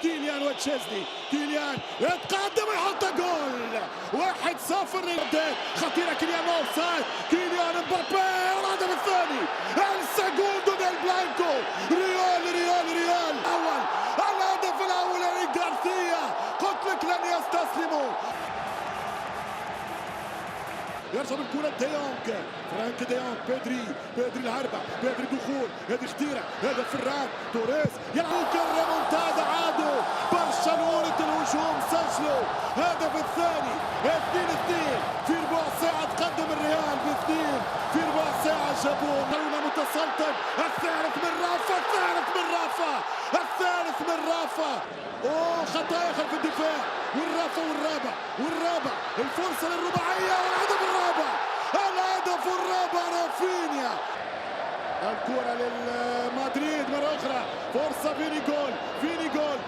كيليان وتشيزني. كيليان يتقدم ويحط جول 1-0 للوداد. خطيره كيليان اوفسايد. كيليان مبابي والهدف الثاني السيجوندو ديل بلانكو. ريال اول الهدف الاول لغارسيا. قلت لك لن يستسلموا. يرجع بالكرة ديونج. فرانك ديونج. بيدري الهربة. بيدري دخول. هذه خطيرة. هذا فران توريس يلعب الريمونتادا. عادوا برشلونة الهجوم سجلوا هدف الثاني 2-2 في ربع ساعة. تقدم الريال باثنين في ربع ساعة. جابوه هنا متسلطن. الثالث من رافا. اوه خطايا خلف الدفاع. والرابع الفرصة للرباعية والهدف الرابع رافينيا. الكرة للمدريد مرة أخرى. فرصة فيني جول